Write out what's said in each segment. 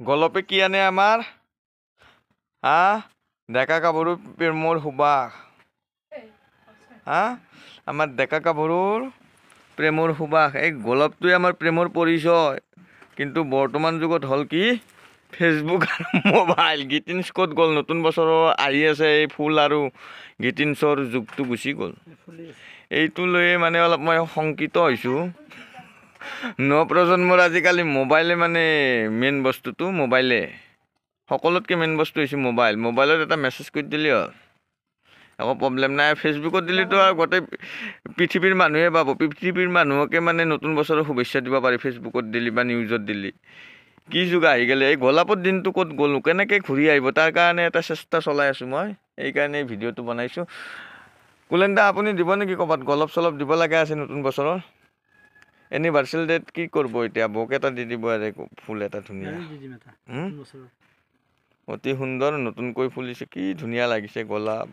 গলপে কি আনে আমাৰ ডেকা গাভৰুৰ প্ৰেমৰ সুবাস আমাৰ ডেকা গাভৰুৰ প্ৰেমৰ সুবাস। এই গলপটোৱে আমাৰ প্ৰেমৰ পৰিচয়। কিন্তু বৰ্তমান যুগত হ'ল কি ফেচবুক আৰু মোবাইল। গ্ৰিটিংছ ক'ত গ'ল? নতুন বছৰৰ আহি আছে, এই ফুল আৰু গ্ৰিটিংছৰ যুগটো গুচি গ'ল। এইটো লৈয়ে মানে অলপ মই শংকিত হৈছোঁ। নৱপ্ৰজন্মৰ আজিকালি মোবাইলে মানে মেইন বস্তুটো। মোবাইলে সকলোতকৈ মেইন বস্তু হৈছে মোবাইল। মোবাইলত এটা মেছেজ কৰি দিলেই হ'ল, একো প্ৰব্লেম নাই। ফেচবুকত দিলেতো আৰু গোটেই পৃথিৱীৰ মানুহে পাব। পৃথিৱীৰ মানুহকে মানে নতুন বছৰৰ শুভেচ্ছা দিব পাৰি ফেচবুকত দিলি বা নিউজত দিলি। কি যুগ আহি গ'লে। এই গোলাপৰ দিনটো ক'ত গ'ল? কেনেকৈ ঘূৰি আহিব তাৰ কাৰণে এটা চেষ্টা চলাই আছোঁ মই। সেইকাৰণে এই ভিডিঅ'টো বনাইছোঁ। কুলেন দা আপুনি দিব নেকি ক'ৰবাত? গোলাপ চলপ দিব লগা আছে নতুন বছৰৰ। এনিভাৰ্চেৰি ডেট কি কৰিব এতিয়া? বোক এটা দি দিব আৰু ফুল এটা ধুনীয়া, অতি সুন্দৰ নতুনকৈ ফুলিছে, কি ধুনীয়া লাগিছে গোলাপ।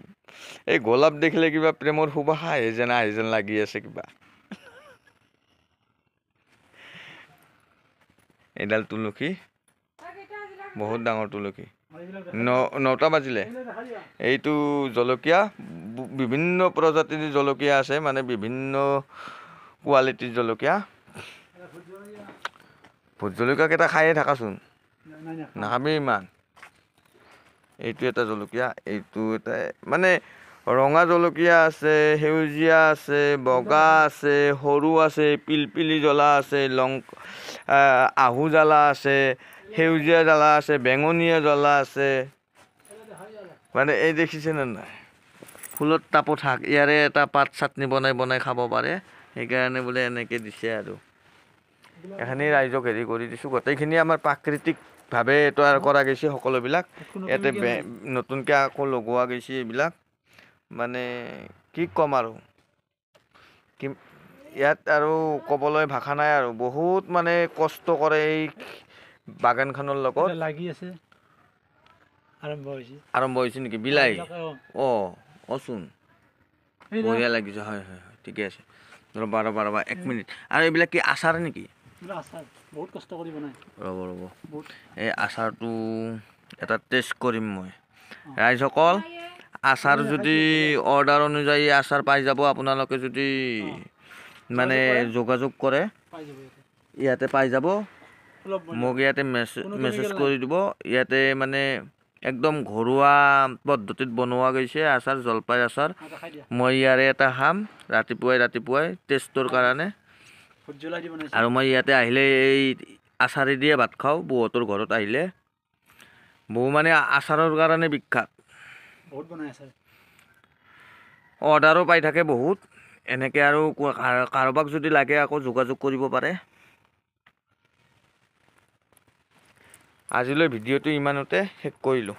এই গোলাপ দেখিলে কিবা প্ৰেমৰ সুবাস আহে যেন লাগি আছে কিবা। এইডাল তুলসী বহুত ডাঙৰ তুলসী। 9টা বাজিলে। এইটো জলকীয়া বিভিন্ন প্ৰজাতিৰ জলকীয়া আছে, মানে বিভিন্ন কোৱালিটিৰ জলকীয়া। ভোট জলকীয়াকেইটা খায়ে থাকাচোন, নাখাবি ইমান। এইটো এটা জলকীয়া, এইটো এটা মানে ৰঙা জলকীয়া আছে, সেউজীয়া আছে, বগা আছে, সৰু আছে, পিলপিলি জ্বলা আছে, আহু জ্বালা আছে, সেউজীয়া জ্বালা আছে, বেঙুনীয়া জ্বলা আছে। মানে এই দেখিছেনে নাই? ফুলত টাপত শাক, ইয়াৰে এটা পাত চাটনি বনাই খাব পাৰে। সেইকাৰণে বোলে এনেকৈ দিছে আৰু এইখিনি ৰাইজক হেৰি কৰি দিছোঁ। গোটেইখিনি আমাৰ প্ৰাকৃতিকভাৱে তৈয়াৰ কৰা গৈছে সকলোবিলাক। ইয়াতে নতুনকৈ আকৌ লগোৱা গৈছে এইবিলাক। মানে কি ক'ম আৰু, ইয়াত আৰু ক'বলৈ ভাষা নাই আৰু। বহুত মানে কষ্ট কৰে এই বাগানখনৰ লগত। লাগি আছে, আৰম্ভ হৈছে নেকি? বিলাহী অচোন বঢ়িয়া লাগিছে। হয় হয় হয়, ঠিকে আছে। ৰ'বা 1 মিনিট। আৰু এইবিলাক কি আচাৰ নেকি? বহুত কষ্ট কৰি বনাই। ৰ'ব এই আচাৰটো এটা টেষ্ট কৰিম মই। ৰাইজসকল, আচাৰ যদি অৰ্ডাৰ অনুযায়ী আচাৰ পাই যাব আপোনালোকে। যদি মানে যোগাযোগ কৰে ইয়াতে পাই যাব। মোক ইয়াতে মেছেজ কৰি দিব। ইয়াতে মানে একদম ঘৰুৱা পদ্ধতিত বনোৱা গৈছে আচাৰ, জলপাই আচাৰ। মই ইয়াৰে এটা খাম ৰাতিপুৱাই টেষ্টৰ কাৰণে। আৰু মই ইয়াতে আহিলে এই আচাৰে দিয়ে ভাত খাওঁ। বৌহঁতৰ ঘৰত আহিলে, বৌ মানে আচাৰৰ কাৰণে বিখ্যাত। অৰ্ডাৰো পাই থাকে বহুত। এনেকৈ আৰু কাৰোবাক যদি লাগে আকৌ যোগাযোগ কৰিব পাৰে। আজিলৈ ভিডিঅ'টো ইমানতে শেষ কৰিলোঁ।